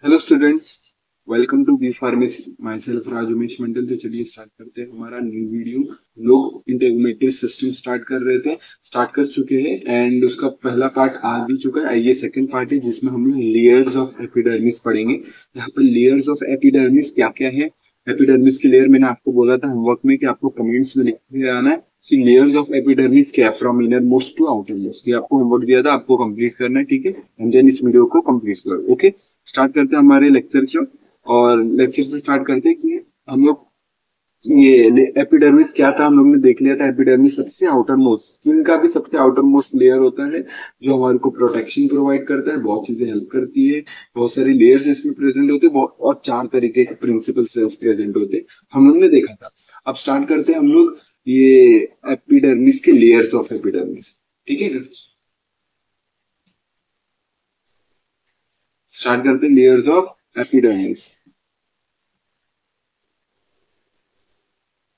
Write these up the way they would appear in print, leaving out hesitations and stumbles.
Hello students, welcome to B pharmacy. Myself Rajumesh Mandal. तो चलिए start करते हैं हमारा न्यू वीडियो। हम लोग इंटीग्रेटेड सिस्टम स्टार्ट कर रहे थे, स्टार्ट कर चुके हैं एंड उसका पहला पार्ट आ भी चुका है। ये सेकंड पार्ट है जिसमें हम लोग लेयर्स ऑफ एपिडर्मिस पढ़ेंगे। यहाँ पर लेयर्स ऑफ एपिडर्मिस क्या क्या है। एपिडर्मिस की लेयर मैंने आपको बोला था होमवर्क में कि आपको कमेंट्स में लिख के आना है कि लेयर्स ऑफ एपिडर्मिस क्या, from inner most to outer most. ये आपको होमवर्क दिया था, आपको कंप्लीट करना है, ठीक है। एंड देन इस वीडियो को कंप्लीट करो, ओके। स्टार्ट करते हैं हमारे लेक्चर को। और लेक्चर से स्टार्ट करते हैं कि हम लोग ये एपिडर्मिस क्या था, हम लोग ने देख लिया था। एपिडर्मिस सबसे आउटर मोस्ट, स्किन का भी सबसे आउटर मोस्ट लेयर होता है जो हमारे को प्रोटेक्शन प्रोवाइड करता है, बहुत चीजें हेल्प करती है। बहुत सारी लेयर्स इसमें प्रेजेंट होते हैं और 4 तरीके के प्रिंसिपल सेल्स प्रेजेंट होते हैं, हम लोग ने देखा था। अब स्टार्ट करते हैं हम लोग ये एपिडर्मिस के लेयर्स ऑफ एपिडर्मिस, ठीक है। स्टार्ट करते हैं layers of epidermis.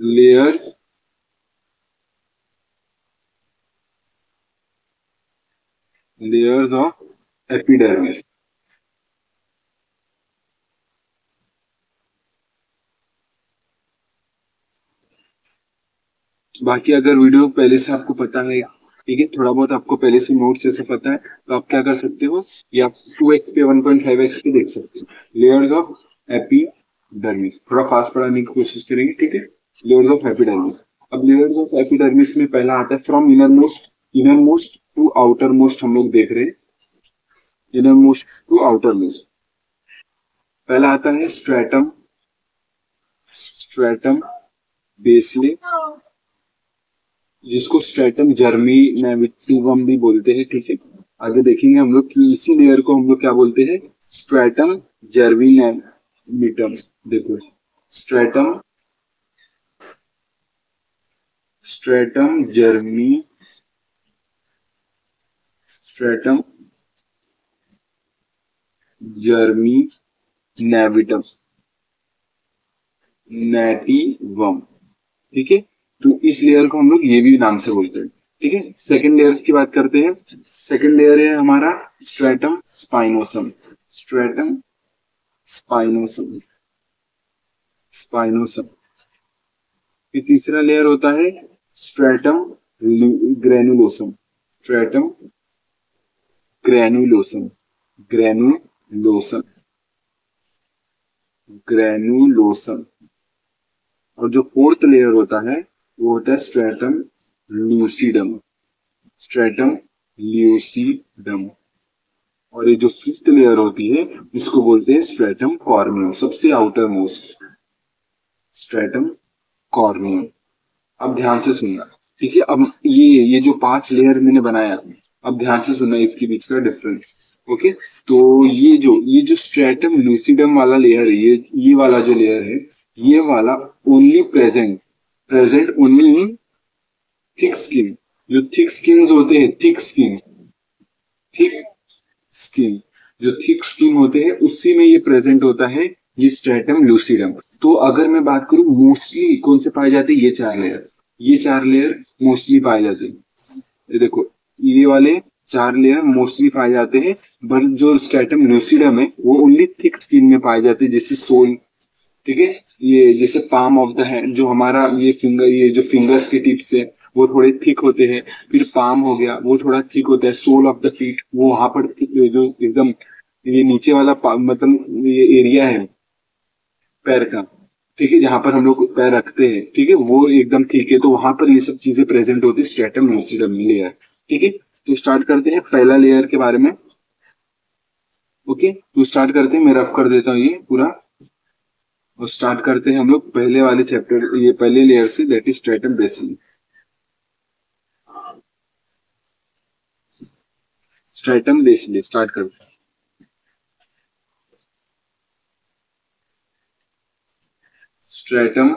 Layer layers of epidermis. बाकी अगर वीडियो पहले से आपको पता है, ठीक है, थोड़ा बहुत आपको पहले से नोट्स जैसे पता है, तो आप क्या कर सकते हो, या 2x पे 1.5x पे देख सकते हो। लेयर्स ऑफ एपिडर्मिस, थोड़ा फास्ट पढ़ाने की कोशिश करेंगे, ठीक है। Layers of epidermis. अब लेयर्स ऑफ एपिडर्मिस में पहला आता है from inner most to outer most. हम लोग देख रहे हैं inner most to outer most. पहला आता है स्ट्रेटम, स्ट्रेटम बेसले, जिसको स्ट्रेटम जर्मीनेटिवम भी बोलते हैं, ठीक है। आगे देखेंगे हम लोग कि इसी लेयर को हम लोग क्या बोलते हैं, स्ट्रेटम जर्मीनेटिवम। देखो, स्ट्रेटम स्ट्रेटम जर्मी स्ट्रेटम जर्मी नेविटम नेटिवम, ठीक है। तो इस लेयर को हम लोग ये भी नाम से बोलते हैं, ठीक है। सेकंड लेयर की बात करते हैं। सेकंड लेयर है हमारा stratum spinosum, stratum spinosum, spinosum. फिर तीसरा लेयर होता है stratum granulosum, stratum granulosum, granulosum, granulosum. और जो फोर्थ लेयर होता है वो होता है स्ट्रेटम ल्यूसीडम, स्ट्रेटम ल्यूसीडम। और ये जो फिफ्थ लेयर होती है उसको बोलते हैं स्ट्रेटम कॉर्नियम, सबसे आउटर मोस्ट, स्ट्रेटम कॉर्नियम। अब ध्यान से सुनना, ठीक है। अब ये जो 5 लेयर मैंने बनाया, अब ध्यान से सुनना इसके बीच का डिफरेंस, ओके। तो ये जो स्ट्रेटम लूसिडम वाला लेयर है, ये वाला जो लेयर है, ये वाला only present present only in thick skin. जो थिक स्किन होते हैं, थिक स्किन, जो थिक स्किन होते हैं उसी में ये प्रेजेंट होता है, ये स्ट्रेटम लूसिडम। तो अगर मैं बात करूं मोस्टली कौन से पाए जाते हैं, ये 4 लेयर मोस्टली पाए जाते हैं। ये देखो, ये वाले 4 लेयर मोस्टली पाए जाते हैं, बट जो स्ट्रेटम लूसिडम है वो ओनली थिक स्किन में पाए जाते हैं, जैसे सोल, ठीक है। ये जैसे पाम ऑफ द हैंड, जो हमारा ये जो फिंगर्स के टिप्स है वो थोड़े थिक होते हैं। फिर पाम हो गया, वो थोड़ा थिक होता है। सोल ऑफ द फीट, वो वहां पर जो एकदम ये नीचे वाला मतलब ये एरिया है पैर का, ठीक है, जहां पर हम लोग पैर रखते हैं, ठीक है, वो एकदम ठीक है। तो वहां पर ये सब चीजें प्रेजेंट होती है स्ट्रेटम लूसिडम लेयर, ठीक है। तो स्टार्ट करते हैं पहला लेयर के बारे में, ओके। तो स्टार्ट करते हैं, मैं रफ कर देता हूँ ये पूरा। और स्टार्ट करते हैं हम लोग पहले वाले चैप्टर, ये पहले लेयर से, that is stratum basale. Stratum basale start करते हैं। स्ट्रेटम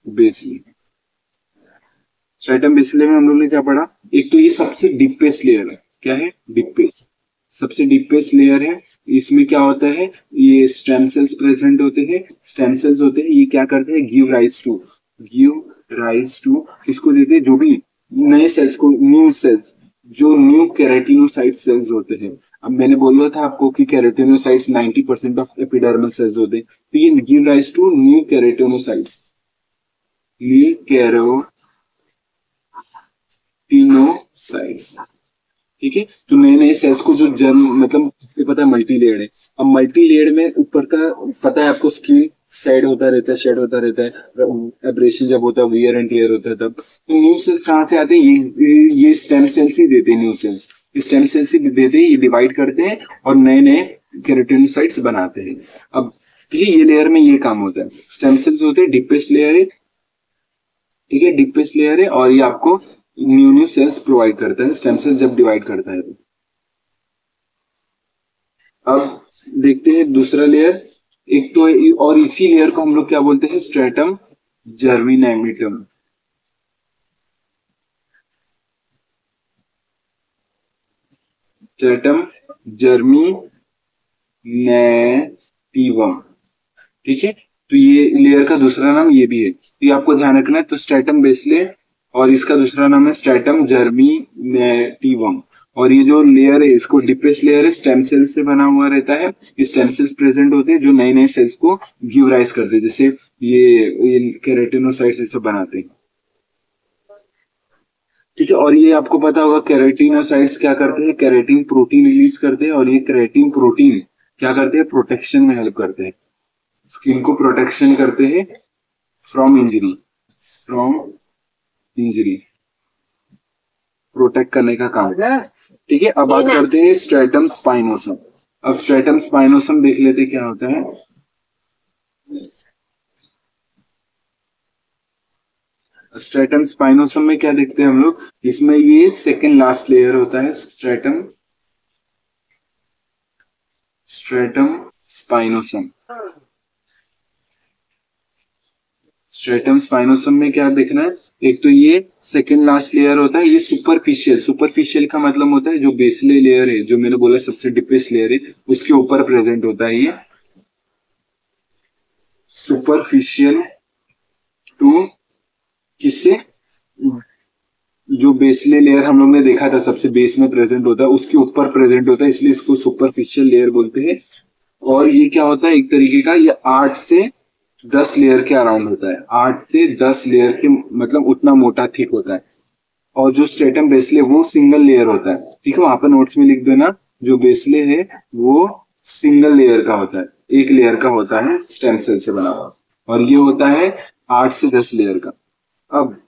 बेसिली, स्ट्रेटम बेसिली में हम लोग ने क्या पढ़ा, एक तो ये सबसे डीपेस्ट लेयर है। क्या है, डीपेस्ट, सबसे डीपेस्ट लेयर है। इसमें क्या होता है, ये स्टेम सेल्स प्रेजेंट होते हैं। स्टेम सेल्स होते हैं, ये क्या करते हैं, गिव राइज टू किसको देते हैं, जो भी नए सेल्स को, न्यू सेल्स, जो न्यू केराटिनोसाइट सेल्स होते हैं। अब मैंने बोला था आपको कि केराटिनोसाइट्स 90% ऑफ एपिडर्मल सेल्स होते हैं, तो ये give rise to new keratinocytes, new keratinocytes. ठीक है, तो नए नए सेल्स को जो जर्म मतलब ये पता है मल्टी लेयर्ड है। अब मल्टी लेयर्ड में ऊपर का पता है आपको स्किन साइड होता रहता है, शेड होता रहता है, एब्रेशन जब होता है, वियर एंड टियर होता है तब। तो न्यू सेल्स कहाँ से आते हैं? ये स्टेम सेल्स ही देते हैं न्यू सेल्स, स्टेम सेल्स ही देते हैं, ये डिवाइड करते हैं और नए नए केराटिनोसाइट्स बनाते हैं। अब ठीक है, ये लेयर में ये काम होता है। स्टेम सेल्स होते हैं, डीपेस्ट लेयर है, ठीक है, डीपेस्ट लेयर है, और ये आपको न्यू न्यू सेल्स प्रोवाइड करता है स्टेम सेल्स जब डिवाइड करता है। अब देखते हैं दूसरा लेयर। एक तो और इसी लेयर को हम लोग क्या बोलते हैं? स्ट्रेटम जर्मिनेटिवम। स्ट्रेटम जर्मिनेटिवम, ठीक है, तो ये लेयर का दूसरा नाम ये भी है, तो ये आपको ध्यान रखना है। तो स्ट्रेटम बेसले और इसका दूसरा नाम है स्ट्रेटम जर्मिनेटिवम। और ये जो लेयर है इसको डिप्रेस लेयर है, स्टेम सेल से बना हुआ रहता है। ये स्टेम सेल्स प्रेजेंट होते हैं जो नए नए सेल्स को गिव राइज करते हैं, जैसे ये केराटिनोसाइट्स सब बनाते हैं। ठीक है, और ये आपको पता होगा केराटिनोसाइट्स क्या करते हैं? केराटिन प्रोटीन रिलीज करते हैं, और ये केराटिन प्रोटीन क्या करते हैं? प्रोटेक्शन में हेल्प करते हैं, स्किन को प्रोटेक्शन करते हैं from injury, from injury protect करने का काम। ठीक है, अब बात करते हैं स्ट्रेटम स्पाइनोसम। अब स्ट्रेटम स्पाइनोसम देख लेते क्या होता है। स्ट्रेटम स्पाइनोसम में क्या देखते हैं हम लोग? इसमें ये सेकेंड लास्ट लेयर होता है स्ट्रेटम स्पाइनोसम। स्ट्रेटम स्पाइनोसम में क्या देखना है? एक तो ये सेकेंड लास्ट लेयर होता है, ये सुपरफिशियल, सुपरफिशियल का मतलब होता है जो बेसले लेयर है, जो मैंने बोला सबसे डीपेस्ट लेयर है, उसके ऊपर प्रेजेंट होता है ये सुपरफिशियल टू, किससे? जो बेसले लेयर हम लोग ने देखा था सबसे बेस में प्रेजेंट होता है, उसके ऊपर प्रेजेंट होता है, इसलिए इसको सुपरफिशियल लेयर बोलते हैं। और ये क्या होता है? एक तरीके का ये 8 से 10 लेयर के अराउंड होता है, 8 से 10 लेयर के, मतलब उतना मोटा थिक होता है। और जो स्ट्रेटम बेसले वो सिंगल लेयर होता है, ठीक है, वहां पर नोट्स में लिख देना, जो बेसले है वो सिंगल लेयर का होता है, एक लेयर का होता है, स्टेम सेल से बना हुआ, और ये होता है 8 से 10 लेयर का। अब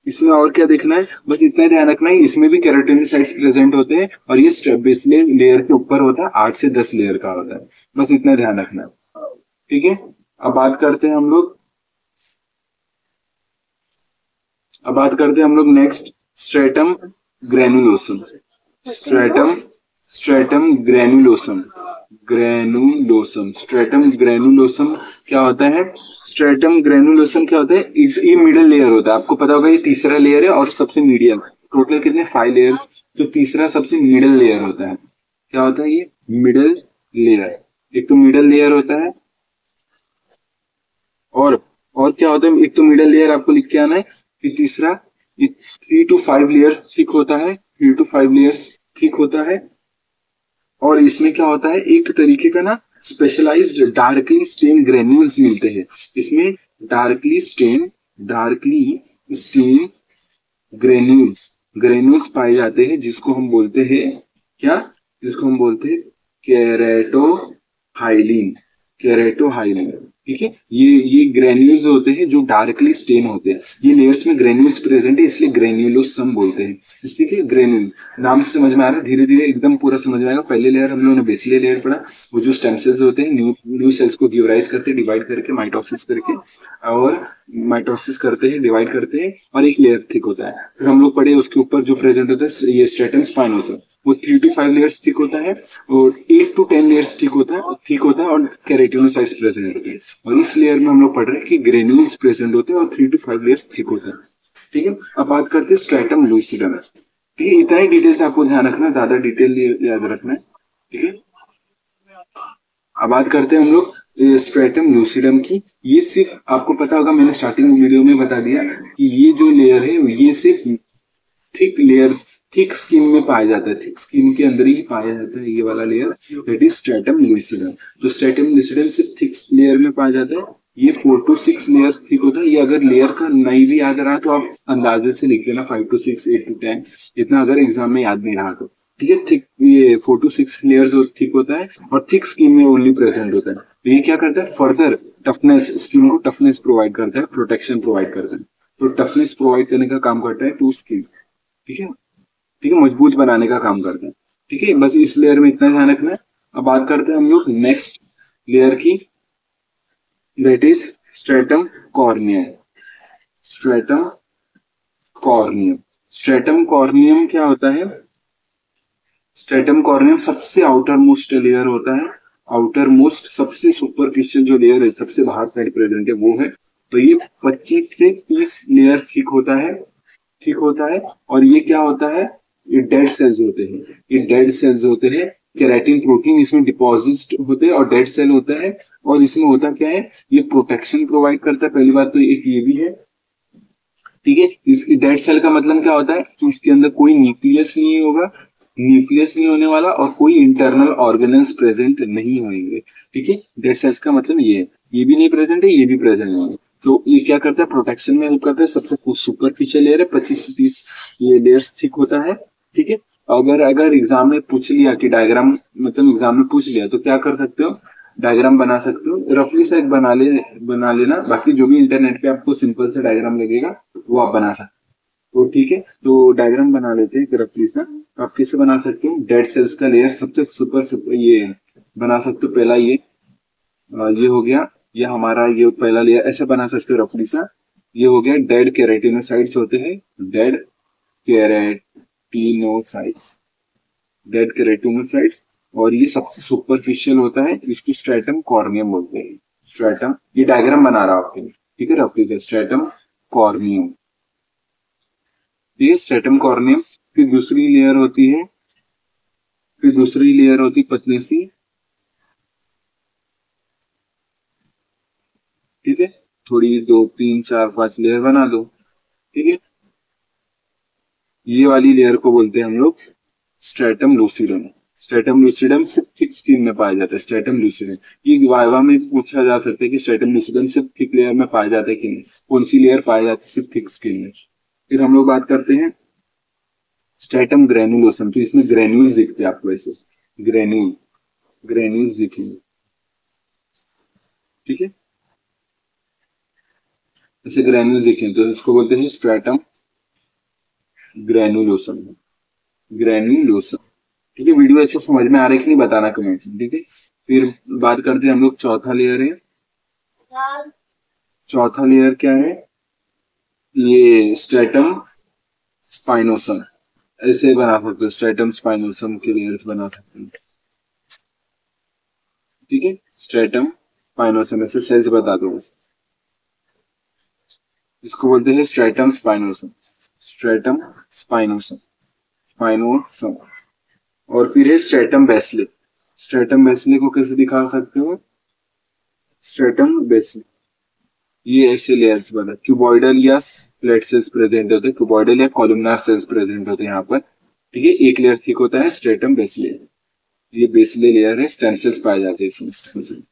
इसमें और क्या देखना है? बस इतना ध्यान रखना है, इसमें भी केराटिनोसाइट्स प्रेजेंट होते हैं, और ये बेसले लेयर के ऊपर होता है, 8 से 10 लेयर का होता है, बस इतना ध्यान रखना है। ठीक है, अब बात करते हैं हम लोग next stratum granulosum. Stratum granulosum stratum granulosum क्या होता है? स्ट्रेटम ग्रेनुलोसम क्या होता है? ये मिडल लेयर होता है, आपको पता होगा ये तीसरा लेयर है और सबसे मीडियम, टोटल कितने 5 लेयर, तो तीसरा सबसे मिडल लेयर होता है। क्या होता है ये? Middle layer. एक तो मिडल लेयर होता है, और क्या होता है? एक तो मिडल लेयर आपको लिख के आना है, फिर तीसरा 3 to 5 लेयर्स थिक होता है, 3 to 5 लेयर्स थिक होता है। और इसमें क्या होता है? एक तरीके का ना स्पेशलाइज्ड डार्कली स्टेन ग्रेन्यूल्स मिलते हैं इसमें, डार्कली स्टेन ग्रेन्यूल्स पाए जाते हैं, जिसको हम बोलते हैं क्या? जिसको हम बोलते हैं केरेटोहाइलिन। ठीक है, ये ग्रेन्यूल्स होते हैं जो डार्कली स्टेन होते हैं, ये लेयर्स में ग्रेन्यूल्स प्रेजेंट है, इसलिए ग्रेन्यूलोसम बोलते हैं। इसलिए ग्रेन्यूल नाम से समझ में आ रहा है, धीरे धीरे एकदम पूरा समझ में आएगा। पहले लेयर हम लोगों ने बेसिले लेयर पढ़ा, वो जो स्टेम सेल्स होते हैं न्यू सेल्स को गिव राइज करते हैं, डिवाइड करके माइटोसिस करके, और माइटोसिस करते हैं, डिवाइड करते हैं, और एक लेयर थिक होता है। फिर हम लोग पढ़े उसके ऊपर जो प्रेजेंट होता है ये स्ट्रेटम स्पाइनोसम, वो 3 to 5 लेयर्स थिक होता है, और 8 to 10 लेयर्स थिक होता है, और केराटिनोसाइट्स प्रेजेंट होते हैं। और इस लेयर में हम लोग पढ़ रहे हैं कि ग्रेन्यूल्स प्रेजेंट होते हैं और 3 to 5 लेयर्स थिक होते हैं। ठीक है, अब बात करते हैं स्ट्रेटम लूसिडम। ठीक है, इतना ही डिटेल्स आपको ध्यान रखना है, ज्यादा डिटेल याद रखना है। ठीक है, अब बात करते हैं हम लोग स्ट्रेटम लूसिडम की। ये सिर्फ आपको पता होगा, मैंने स्टार्टिंग वीडियो में बता दिया कि ये जो लेयर है ये सिर्फ थिक स्किन में पाया जाता है, थिक स्किन के अंदर ही पाया जाता है ये वाला layer, that is stratum lucidum. तो स्ट्रेटम लूसिडम सिर्फ थिक लेयर में पाया जाता है। ये 4 to 6 लेयर थिक होता है। ये अगर लेयर का नहीं भी याद रहा तो आप अंदाजे से लिख देना 5 to 6, 8 to 10, इतना अगर एग्जाम में याद नहीं रहा तो ठीक है। थिक ये 4 to 6 लेयर जो थिक होता है और थिक स्किन में ओनली प्रेजेंट होता है। तो ये क्या करता है, फर्दर टफनेस, स्किन को टफनेस प्रोवाइड करता है, प्रोटेक्शन प्रोवाइड करता है। तो टफनेस प्रोवाइड करने का काम करता है टू स्किन, ठीक है, ठीक है, मजबूत बनाने का काम करता है, ठीक है। बस इस लेयर में इतना ध्यान रखना है। अब बात करते हैं हम लोग नेक्स्ट लेयर की, that is stratum corneum. Stratum corneum, stratum corneum क्या होता है? स्ट्रेटम कॉर्नियम सबसे आउटर मोस्ट लेयर होता है। आउटर मोस्ट सबसे सुपरफिशियल जो लेयर है, सबसे बाहर साइड प्रेजेंट है वो है। तो ये 25 से 30 लेयर थिक होता है, ठीक होता है। और ये क्या होता है, ये डेड सेल्स होते हैं, ये डेड सेल्स होते हैं। केराटिन प्रोटीन इसमें डिपॉजिट होते हैं और डेड सेल होता है। और इसमें होता क्या है, ये प्रोटेक्शन प्रोवाइड करता है। पहली बात तो एक ये भी है, ठीक है। इस डेड सेल का मतलब क्या होता है कि इसके अंदर कोई न्यूक्लियस नहीं होगा, न्यूक्लियस नहीं होने वाला, और कोई इंटरनल ऑर्गेनेल्स प्रेजेंट नहीं होंगे, ठीक है। डेड सेल्स का मतलब ये है, ये भी नहीं प्रेजेंट है, ये भी प्रेजेंट नहीं है। तो ये क्या करता है, प्रोटेक्शन में हेल्प करता है। सबसे सुपरफिशियल लेयर है, 25 से 30 ये लेयर्स थिक होता है, ठीक है। अगर एग्जाम में पूछ लिया कि डायग्राम, मतलब एग्जाम में पूछ लिया तो क्या कर सकते हो, डायग्राम बना सकते हो। रफली सा एक बना लेना, बाकी जो भी इंटरनेट पे आपको सिंपल से डायग्राम लगेगा वो आप बना सकते हो, तो ठीक है। तो डायग्राम बना लेते हैं रफली सा। आप कैसे बना सकते हो, डेड सेल्स का लेयर सबसे सुपर ये बना सकते हो। पहला ये हो गया, ये हमारा ये पहला लेयर, ऐसे बना सकते हो रफली सा। ये हो गया, डेड केराटिनोसाइट्स होते हैं, डेड केराटिनोसाइट्स, डेड केराटिनोसाइट्स। और ये सबसे सुपरफिशियल होता है, इसको स्ट्रेटम कॉर्नियम बोलते हैं। स्ट्रेटम, ये डायग्राम बना रहा हूं आपके लिए, ठीक है, रफली से स्ट्रेटम कॉर्नियम, ये स्ट्रेटम कॉर्नियम। फिर दूसरी लेयर होती है, पतली सी, ठीक है, थोड़ी 2, 3, 4, 5 लेयर बना दो, ठीक है। ये वाली लेयर को बोलते हैं हम लोग स्ट्रेटम लूसिडम। स्ट्रेटम लूसिडम सिर्फ थिक स्किन में पाया जाता है, स्ट्रेटम लूसिडम। ये वाइवा में पूछा जा सकता है कि स्ट्रेटम लूसिडम सिर्फ थिक लेयर में पाया जाता है कि नहीं, कौन सी लेयर पाया जाती है सिर्फ थिक स्किन में। फिर हम लोग बात करते हैं स्ट्रेटम ग्रेनुलोसम। तो इसमें ग्रेन्यूल्स दिखते हैं आपको, ऐसे ग्रेन्यूल्स दिखेंगे, ठीक है, ऐसे ग्रेन्यूल्स दिखेंगे तो इसको बोलते हैं स्ट्रेटम ग्रेनुलोसम, ठीक है। वीडियो ऐसे समझ में आ रहा है कि नहीं बताना कमेंट में, ठीक है। फिर बात करते हैं हम लोग चौथा लेयर है। चौथा लेयर क्या है, ये स्ट्रेटम स्पाइनोसम, ऐसे बना सकते हो, स्ट्रेटम स्पाइनोसम के लेयर्स बना सकते हो, ठीक है। स्ट्रेटम स्पाइनोसम, ऐसे सेल्स बता दो बस। इसको बोलते हैं stratum spinosum, stratum spinosum, spinosum. और फिर है स्ट्रेटम बेसिले। स्ट्रेटम बेसिले को कैसे दिखा सकते हो, स्ट्रेटम बेसिले, ये ऐसे लेयर्स बना, क्यूबॉइडल या फ्लैट सेल्स प्रेजेंट होते हैं, क्यूबॉइडल या कॉलमनार सेल्स प्रेजेंट होते हैं यहाँ पर, ठीक है। एक लेयर ठीक होता है स्ट्रेटम बेसिले, ये बेसिले लेयर है, स्टेम सेल्स पाए जाते हैं इसमें, स्टेम सेल,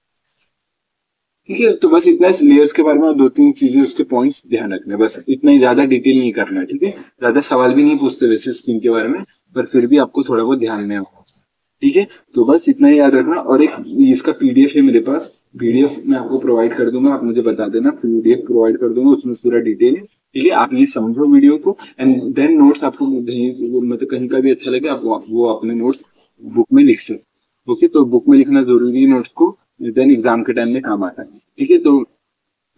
ठीक है। तो बस इतना लेयर्स के बारे में 2-3 चीजें, उसके पॉइंट्स ध्यान रखने, बस इतना ही, ज्यादा डिटेल नहीं करना, ठीक है। ज्यादा सवाल भी नहीं पूछते वैसे स्किन के बारे में, पर फिर भी आपको थोड़ा बहुत ध्यान में होगा, ठीक है। तो बस इतना ही याद रखना। और एक इसका पीडीएफ है मेरे पास, पीडीएफ मैं आपको प्रोवाइड कर दूंगा, आप मुझे बता देना, पीडीएफ प्रोवाइड कर दूंगा, उसमें पूरा डिटेल है, ठीक है। आप ये समझो वीडियो को, एंड देन नोट्स आपको मतलब कहीं का भी अच्छा लगे आप वो अपने नोट्स बुक में लिख सकते, ओके। तो बुक में लिखना जरूरी है नोट्स को, देन एग्जाम के टाइम में काम आता है, ठीक है। तो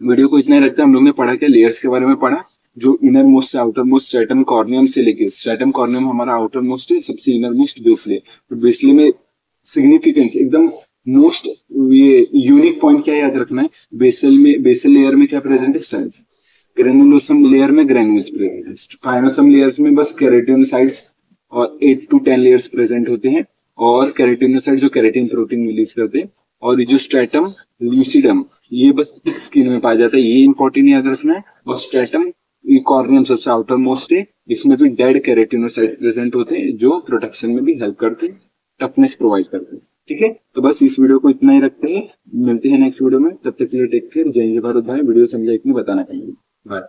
वीडियो को इतना ही रखते हैं। हम लोग ने पढ़ा क्या, लेयर्स के बारे में पढ़ा, जो इनर मोस्ट से आउटर मोस्ट, स्ट्रेटम कॉर्नियम से लेके, स्ट्रेटम कॉर्नियम हमारा आउटर मोस्ट है, सबसे इनर मोस्ट बेसले। तो बेसले में सिग्निफिकेंस एकदम मोस्ट, ये यूनिक पॉइंट क्या याद रखना है, बेसल लेयर में क्या प्रेजेंट है, सेल्स। ग्रेनुलोसम लेयर में ग्रेन्यूल्स प्रेजेंट है। स्पाइनोसम लेयर्स में बस केराटिनोसाइट्स और 8 to 10 लेयर्स प्रेजेंट होते हैं, और केराटिनोसाइट्स जो केराटिन प्रोटीन रिलीज करते हैं। और जो स्ट्रेटम लूसिडम, ये बस स्किन में पाया जाता है, ये इंपॉर्टेंट याद रखना है। और स्ट्रेटम कॉर्नियम सबसे आउटर मोस्ट है, इसमें भी डेड केराटिनोसाइट प्रेजेंट होते हैं जो प्रोटेक्शन में भी हेल्प करते हैं, टफनेस प्रोवाइड करते हैं। ठीक है, तो बस इस वीडियो को इतना ही रखते हैं, मिलते हैं नेक्स्ट वीडियो में। तब तक के लिए टेक केयर, जय हिंद भारत भाई। वीडियो समझा कि नहीं बताना चाहिए। बाय।